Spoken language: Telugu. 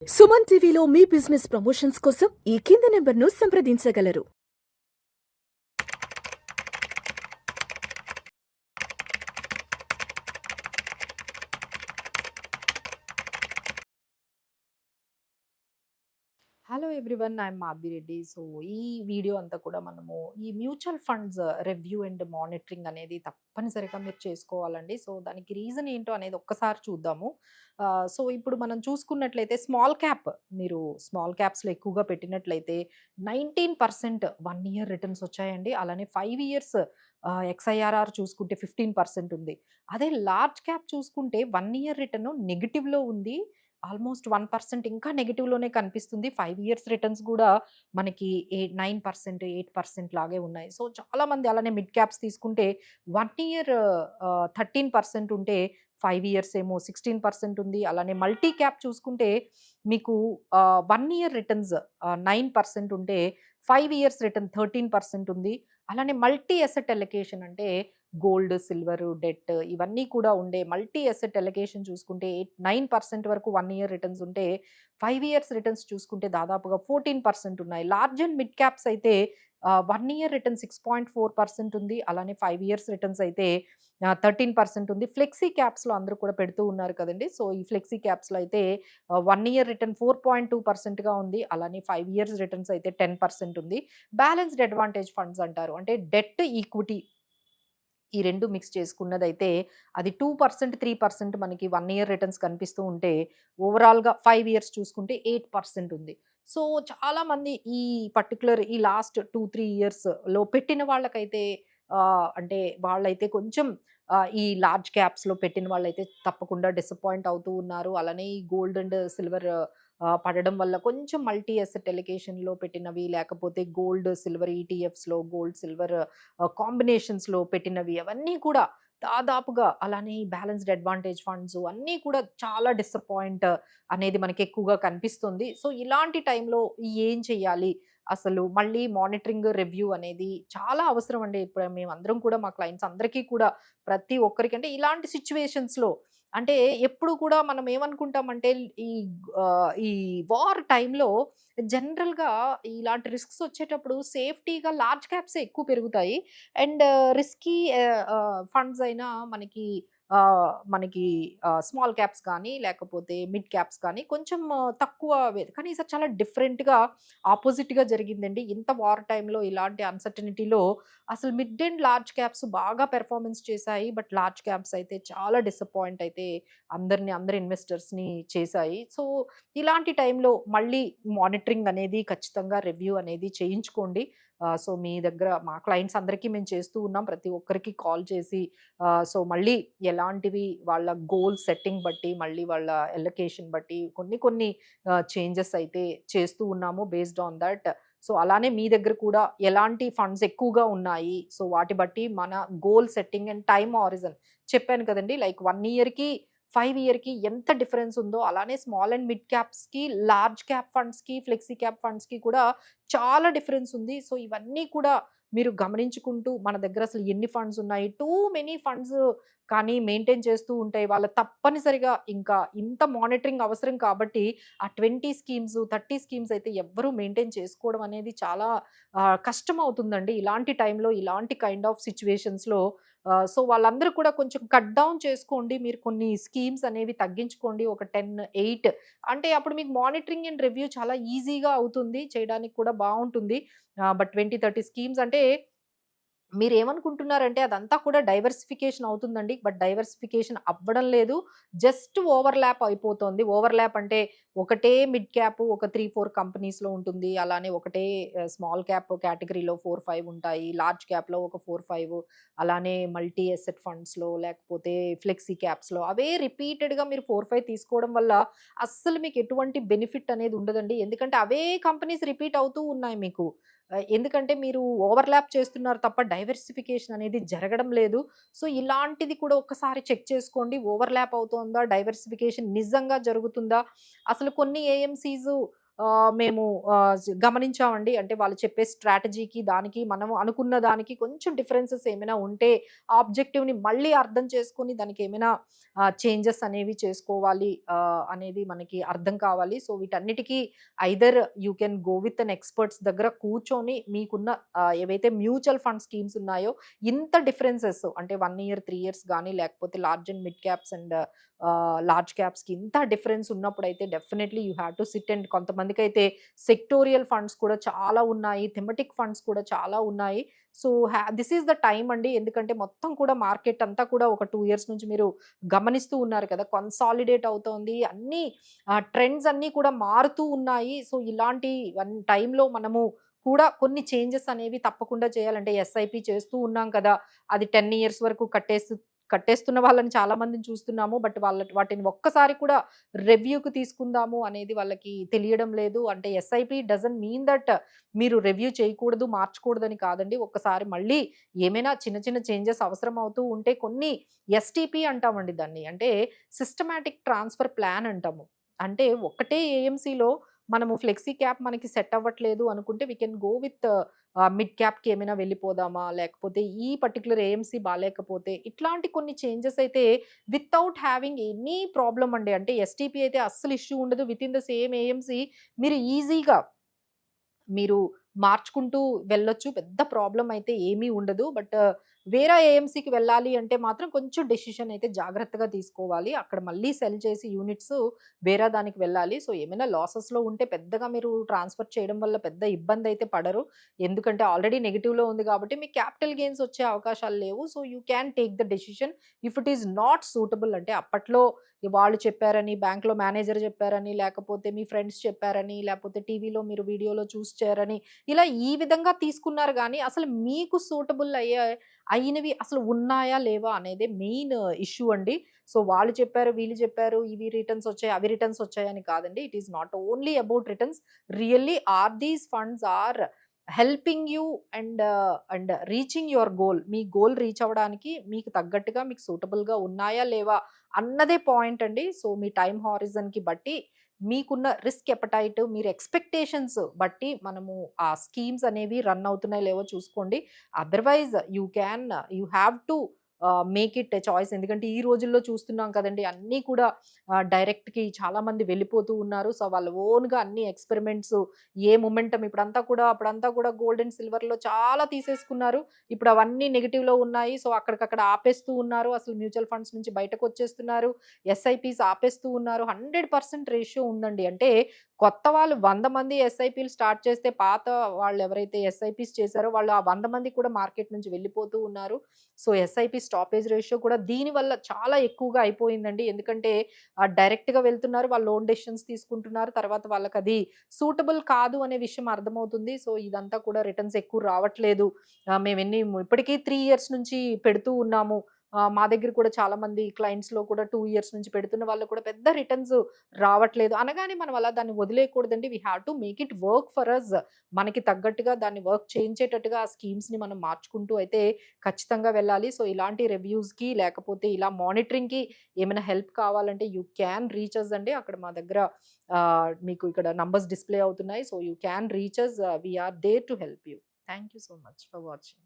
సుమన్ టీవీలో మీ బిజినెస్ ప్రమోషన్స్ కోసం ఈ కింది నెంబర్ను సంప్రదించగలరు. Hello everyone, I'm Madhavi Reddy. So ఈ వీడియో అంతా కూడా మనము ఈ mutual funds review and monitoring అనేది తప్పనిసరిగా మీరు చేసుకోవాలండి. సో దానికి రీజన్ ఏంటో అనేది ఒక్కసారి చూద్దాము. సో ఇప్పుడు మనం చూసుకున్నట్లయితే స్మాల్ క్యాప్, మీరు స్మాల్ క్యాప్స్లో ఎక్కువగా పెట్టినట్లయితే 19% 1 ఇయర్ రిటర్న్స్ వచ్చాయండి. అలానే 5 ఇయర్స్ ఎక్స్ఐఆర్ఆర్ చూసుకుంటే 15% ఉంది. అదే లార్జ్ క్యాప్ చూసుకుంటే 1 ఇయర్ రిటర్న్ నెగిటివ్లో ఉంది. ఆల్మోస్ట్ 1% ఇంకా నెగెటివ్‌లోనే కనిపిస్తుంది. 5 ఇయర్స్ రిటర్న్స్ గూడా మనకి 9%, 8% లాగే ఉన్నాయి. సో, చాలామంది అలానే మిడ్ క్యాప్స్ తీసుకుంటే 1 ఇయర్ 13% ఉంటే 5 ఇయర్స్ ఏమో 16% ఉంది. అలానే మల్టీ క్యాప్ చూసుకుంటే మీకు 1 ఇయర్ రిటర్న్స్ 9% ఉంటే 5 ఇయర్స్ రిటర్న్ 13% ఉంది. అలానే మల్టీ అసెట్ అలొకేషన్ అంటే గోల్డ్, సిల్వర్, డెట్ ఇవన్నీ కూడా ఉండే మల్టీ అసెట్ అలొకేషన్ చూసుకుంటే 9% వరకు 1 ఇయర్ రిటర్న్స్ ఉంటే 5 ఇయర్స్ రిటర్న్స్ చూసుకుంటే దాదాపుగా 14% ఉన్నాయి. లార్జ్ అండ్ మిడ్ క్యాప్స్ అయితే 1 ఇయర్ రిటర్న్ 6.4% ఉంది. అలానే 5 ఇయర్స్ రిటర్న్స్ అయితే 13% ఉంది. ఫ్లెక్సీ క్యాప్స్‌లో అందరూ కూడా పెడుతూ ఉన్నారు కదండీ! సో, ఈ ఫ్లెక్సీ క్యాప్స్‌లో అయితే 1 ఇయర్ రిటర్న్ 4.2%గా ఉంది. అలానే 5 ఇయర్స్ రిటర్న్స్ అయితే 10% ఉంది. బ్యాలెన్స్డ్ అడ్వాంటేజ్ ఫండ్స్ అంటారు. అంటే డెట్, ఈక్విటీ ఈ 2 మిక్స్ చేసుకున్నదైతే అది 2%, 3% మనకి 1 ఇయర్ రిటర్న్స్ కనిపిస్తూ ఉంటే, ఓవరాల్‌గా 5 ఇయర్స్ చూసుకుంటే 8% ఉంది. సో, చాలామంది ఈ పర్టిక్యులర్ ఈ లాస్ట్ 2, 3 ఇయర్స్‌లో పెట్టిన వాళ్ళకైతే అంటే వాళ్ళైతే కొంచెం ఈ లార్జ్ క్యాప్స్‌లో పెట్టిన వాళ్ళైతే తప్పకుండా డిసప్పాయింట్ అవుతూ ఉన్నారు. అలానే ఈ గోల్డ్ అండ్ సిల్వర్ పడడం వల్ల కొంచెం మల్టీ అసెట్ అలొకేషన్‌లో పెట్టినవి, లేకపోతే గోల్డ్, సిల్వర్ ఈటీఎఫ్స్‌లో గోల్డ్, సిల్వర్ కాంబినేషన్స్‌లో పెట్టినవి అవన్నీ కూడా దాదాపుగా అలానే ఈ బ్యాలెన్స్డ్ అడ్వాంటేజ్ ఫండ్స్ అన్నీ కూడా చాలా డిసప్పాయింట్ అనేది మనకి ఎక్కువగా కనిపిస్తుంది. సో, ఇలాంటి టైంలో ఏం చేయాలి? అసలు మళ్ళీ మానిటరింగ్, రివ్యూ అనేది చాలా అవసరం అండి. ఇప్పుడు మేమందరం కూడా మా క్లయింట్స్ అందరికీ కూడా ప్రతి ఒక్కరికి అంటే ఇలాంటి సిట్యుయేషన్స్‌లో అంటే ఎప్పుడు కూడా మనం ఏమనుకుంటామంటే ఈ ఈ వార్ టైంలో జనరల్‌గా ఇలాంటి రిస్క్స్ వచ్చేటప్పుడు సేఫ్టీగా లార్జ్ క్యాప్సే ఎక్కువ పెరుగుతాయి. అండ్ రిస్కీ ఫండ్స్ అయినా మనకి మనకి స్మాల్ క్యాప్స్ కానీ, లేకపోతే మిడ్ క్యాప్స్ కానీ కొంచెం తక్కువ కానీ ఈసారి చాలా డిఫరెంట్‌గా ఆపోజిట్‌గా జరిగిందండి. ఇంత వార్ టైమ్‌లో ఇలాంటి అన్‌సర్టెనిటీలో అసలు మిడ్ అండ్ లార్జ్ క్యాప్స్ బాగా పెర్ఫార్మన్స్ చేశాయి. బట్ లార్జ్ క్యాప్స్ అయితే చాలా డిసప్పాయింట్ అయితే అందరి ఇన్వెస్టర్స్‌ని చేశాయి. సో, ఇలాంటి టైంలో మళ్ళీ మానిటరింగ్ అనేది ఖచ్చితంగా రివ్యూ అనేది చేయించుకోండి. సో, మీ దగ్గర మా క్లయింట్స్ అందరికీ మేము చేస్తూ ఉన్నాం. ప్రతి ఒక్కరికి కాల్ చేసి సో, మళ్ళీ ఎలాంటివి వాళ్ళ గోల్ సెట్టింగ్ బట్టి, మళ్ళీ వాళ్ళ ఎలొకేషన్ బట్టి కొన్ని చేంజెస్ అయితే చేస్తూ ఉన్నాము బేస్డ్ ఆన్ దట్. సో, అలానే మీ దగ్గర కూడా ఎలాంటి ఫండ్స్ ఎక్కువగా ఉన్నాయి. సో, వాటి బట్టి మన goal setting and time horizon చెప్పాను కదండీ! లైక్ 1 ఇయర్‌కి, 5 ఇయర్‌కి ఎంత డిఫరెన్స్ ఉందో అలానే స్మాల్ అండ్ మిడ్ క్యాప్స్‌కి, లార్జ్ క్యాప్ ఫండ్స్‌కి, ఫ్లెక్సీ క్యాప్ ఫండ్స్‌కి కూడా చాలా డిఫరెన్స్ ఉంది. సో, ఇవన్నీ కూడా మీరు గమనించుకుంటూ మన దగ్గర అసలు ఎన్ని ఫండ్స్ ఉన్నాయి, టూ మెనీ ఫండ్స్ కానీ మెయింటైన్ చేస్తూ ఉంటే వాళ్ళు తప్పనిసరిగా ఇంకా ఇంత మానిటరింగ్ అవసరం కాబట్టి ఆ 20 స్కీమ్స్, 30 స్కీమ్స్ అయితే ఎవ్వరూ మెయింటైన్ చేసుకోవడం అనేది చాలా కష్టమవుతుందండి. ఇలాంటి టైంలో, ఇలాంటి కైండ్ ఆఫ్ సిట్యుయేషన్స్‌లో సో, వాళ్ళందరూ కూడా కొంచెం కట్ డౌన్ చేసుకోండి. మీరు కొన్ని స్కీమ్స్ అనేవి తగ్గించుకోండి. ఒక 10, 8 అంటే అప్పుడు మీకు మానిటరింగ్ అండ్ రివ్యూ చాలా ఈజీగా అవుతుంది. చేయడానికి కూడా బావుంటుంది. బట్ 20, 30 స్కీమ్స్ అంటే మీరేమనుకుంటున్నారంటే అదంతా కూడా డైవర్సిఫికేషన్ అవుతుందండి. బట్ డైవర్సిఫికేషన్ అవ్వడం లేదు. జస్ట్ ఓవర్‌లాప్ అయిపోతోంది. ఓవర్‌లాప్ అంటే ఒకటే మిడ్ క్యాప్ ఒక 3, 4 కంపెనీస్‌లో ఉంటుంది. అలానే ఒకటే స్మాల్ క్యాప్ కేటగరీలో 4, 5 ఉంటాయి. లార్జ్ క్యాప్‌లో ఒక 4, 5 అలానే మల్టీ అసెట్ ఫండ్స్‌లో లేకపోతే ఫ్లెక్సీ క్యాప్స్‌లో అవే రిపీటెడ్‌గా మీరు 4, 5 తీసుకోవడం వల్ల అస్సలు మీకు ఎటువంటి బెనిఫిట్ అనేది ఉండదండి. ఎందుకంటే అవే కంపెనీస్ రిపీట్ అవుతూ ఉన్నాయి మీకు. ఎందుకంటే మీరు ఓవర్‌లాప్ చేస్తున్నారు తప్ప డైవర్సిఫికేషన్ అనేది జరగడం లేదు. సో, ఇలాంటిది కూడా ఒక్కసారి చెక్ చేసుకోండి. ఓవర్‌లాప్ అవుతోందా? డైవర్సిఫికేషన్ నిజంగా జరుగుతుందా? అసలు కొన్ని ఏఎంసీస్ మేము గమనించామండి. అంటే వాళ్ళు చెప్పే స్ట్రాటజీకి, దానికి మనం అనుకున్న దానికి కొంచెం డిఫరెన్సెస్ ఏమైనా ఉంటే, ఆ ఆబ్జెక్టివ్‌ని మళ్ళీ అర్థం చేసుకొని దానికేమైనా చేంజెస్ అనేవి చేసుకోవాలి అనేది మనకి అర్థం కావాలి. సో, వీటన్నిటికి either you can go with an experts దగ్గర కూర్చొని మీకున్న ఏవైతే మ్యూచువల్ ఫండ్ స్కీమ్స్ ఉన్నాయో, ఇంత డిఫరెన్సెస్ అంటే 1 ఇయర్, 3 ఇయర్స్ గాని, లేకపోతే large and mid caps and large క్యాప్స్‌కి ఇంత డిఫరెన్స్ ఉన్నప్పుడైతే definitely you have to sit and కొంతమందికైతే సెక్టోరియల్ ఫండ్స్ కూడా చాలా ఉన్నాయి. థెమటిక్ ఫండ్స్ కూడా చాలా ఉన్నాయి. So, this is the time అండి. ఎందుకంటే మొత్తం కూడా మార్కెట్ అంతా కూడా ఒక 2 ఇయర్స్ నుంచి మీరు గమనిస్తూ ఉన్నారు కదా! కన్సాలిడేట్ అవుతోంది. అన్నీ ట్రెండ్స్ అన్నీ కూడా మారుతూ ఉన్నాయి. సో, ఇలాంటి టైంలో మనము కూడా కొన్ని చేంజెస్ అనేవి తప్పకుండా చేయాలంటే ఎస్ఐపి చేస్తూ ఉన్నాం కదా! అది 10 ఇయర్స్ వరకు కట్టేస్తున్న వాళ్ళని చాలా మందిని చూస్తున్నాము. బట్ వాటిని ఒక్కసారి కూడా రివ్యూకి తీసుకుందాము అనేది వాళ్ళకి తెలియడం లేదు. అంటే ఎస్ఐపి డజంట్ మీన్ దట్ మీరు రివ్యూ చేయకూడదు, మార్చకూడదని కాదండి. ఒక్కసారి మళ్ళీ ఏమైనా చిన్న చిన్న చేంజెస్ అవసరం అవుతూ ఉంటే కొన్ని ఎస్‌టిపి అంటామండి దాన్ని. అంటే సిస్టమాటిక్ ట్రాన్స్‌ఫర్ ప్లాన్ అంటాము. అంటే ఒకటే ఏఎంసీలో మనము ఫ్లెక్సీ క్యాప్ మనకి సెట్ అవ్వట్లేదు అనుకుంటే we can go with mid క్యాప్‌కి ఏమైనా వెళ్ళిపోదామా? లేకపోతే ఈ పర్టిక్యులర్ ఏఎంసీ బాలేకపోతే ఇట్లాంటి కొన్ని చేంజెస్ అయితే వితౌట్ హావింగ్ ఎనీ ప్రాబ్లమ్ అండి. అంటే ఎస్‌టిపి అయితే అస్సలు ఇష్యూ ఉండదు. వితిన్ ద సేమ్ ఏఎంసీ మీరు ఈజీగా మీరు మార్చుకుంటూ వెళ్ళొచ్చు. పెద్ద ప్రాబ్లమ్ అయితే ఏమీ ఉండదు. బట్ వేరే ఏఎంసీకి వెళ్ళాలి అంటే మాత్రం కొంచెం డెసిషన్ అయితే జాగ్రత్తగా తీసుకోవాలి. అక్కడ మళ్ళీ సెల్ చేసి యూనిట్స్ వేరే దానికి వెళ్ళాలి. సో, ఏమైనా లాసెస్‌లో ఉంటే పెద్దగా మీరు ట్రాన్స్‌ఫర్ చేయడం వల్ల పెద్ద ఇబ్బందయితే పడరు. ఎందుకంటే ఆల్రెడీ నెగెటివ్‌లో ఉంది కాబట్టి మీకు క్యాపిటల్ గెయిన్స్ వచ్చే అవకాశాలు లేవు. So, you can take the decision if it is not suitable అంటే అప్పట్లో వాళ్ళు చెప్పారని, బ్యాంక్‌లో మేనేజర్ చెప్పారని, లేకపోతే మీ ఫ్రెండ్స్ చెప్పారని, లేకపోతే టీవీలో మీరు వీడియోలో చూసారని ఇలా ఈ విధంగా తీసుకున్నారు గానీ, అసలు మీకు సూటబుల్ అయినవి అసలు ఉన్నాయా? లేవా? అనేదే మెయిన్ ఇష్యూ అండి. సో, వాళ్ళు చెప్పారు, వీళ్ళు చెప్పారు, ఇవి రిటర్న్స్ వచ్చాయి, అవి రిటర్న్స్ వచ్చాయని కాదండి. It is not only about returns. Really these funds are helping you and reaching your goal. మీ గోల్ రీచ్ అవ్వడానికి మీకు తగ్గట్టుగా, మీకు సూటబుల్‌గా ఉన్నాయా? లేవా? అన్నదే పాయింట్ అండి. సో, మీ టైమ్ హారిజన్‌కి బట్టి మీకున్న రిస్క్ ఎపటైట్, మీరు ఎక్స్‌పెక్టేషన్స్ బట్టి మనము ఆ స్కీమ్స్ అనేవి రన్ అవుతున్నాయో లేవో చూసుకోండి. Otherwise you have to make it a choice. ఎందుకంటే ఈ రోజుల్లో చూస్తున్నాం కదండీ! అన్నీ కూడా డైరెక్ట్‌కి చాలామంది వెళ్ళిపోతూ ఉన్నారు. సో, వాళ్ళ ఓన్‌గా అన్ని ఎక్స్‌పెరిమెంట్స్ ఏ మొమెంటమ్ అప్పుడంతా కూడా గోల్డ్ అండ్ సిల్వర్‌లో చాలా తీసేసుకున్నారు. ఇప్పుడు అవన్నీ నెగెటివ్‌లో ఉన్నాయి. సో, అక్కడికక్కడ ఆపేస్తూ ఉన్నారు. అసలు మ్యూచువల్ ఫండ్స్ నుంచి బయటకొచ్చేస్తున్నారు. ఎస్ఐపీస్ ఆపేస్తూ ఉన్నారు. 100% రేషియో ఉందండి. అంటే కొత్త వాళ్ళు 100 మంది ఎస్ఐపీలు స్టార్ట్ చేస్తే పాత వాళ్ళెవరైతే ఎస్ఐపీస్ చేశారో వాళ్ళు ఆ 100 మంది కూడా మార్కెట్ నుంచి వెళ్ళిపోతూ ఉన్నారు. సో, ఎస్ఐపీ స్టాపేజ్ రేషియో కూడా దీనివల్ల చాలా ఎక్కువగా అయిపోయిందండి. ఎందుకంటే డైరెక్ట్‌గా వెళ్తున్నారు. వాళ్ళు ఓన్ డెసిషన్స్ తీసుకుంటున్నారు. తర్వాత వాళ్ళకది సూటబుల్ కాదు అనే విషయం అర్థమవుతుంది. సో, ఇదంతా కూడా రిటర్న్స్ ఎక్కువ రావట్లేదు. ఇప్పటికి 3 ఇయర్స్ నుంచి పెడుతూ ఉన్నాము. మా దగ్గర కూడా చాలామంది క్లయింట్స్‌లో కూడా 2 ఇయర్స్ నుంచి పెడుతున్న వాళ్ళు కూడా పెద్ద రిటర్న్స్ రావట్లేదు. అనగానే మనం అలా దాన్ని వదిలేయకూడదండి. We have to make it work for us. మనకి తగ్గట్టుగా దాన్ని వర్క్ చేయించేటట్టుగా ఆ స్కీమ్స్‌ని మనం మార్చుకుంటూ అయితే ఖచ్చితంగా వెళ్ళాలి. సో, ఇలాంటి రివ్యూస్‌కి లేకపోతే ఇలా మానిటరింగ్‌కి ఏమైనా హెల్ప్ కావాలంటే యూ క్యాన్ రీచ్ అస్ అండి. అక్కడ మా దగ్గర మీకు ఇక్కడ నంబర్స్ డిస్‌ప్లే అవుతున్నాయి. So, you can reach us. We are there to help you. Thank you so much for watching.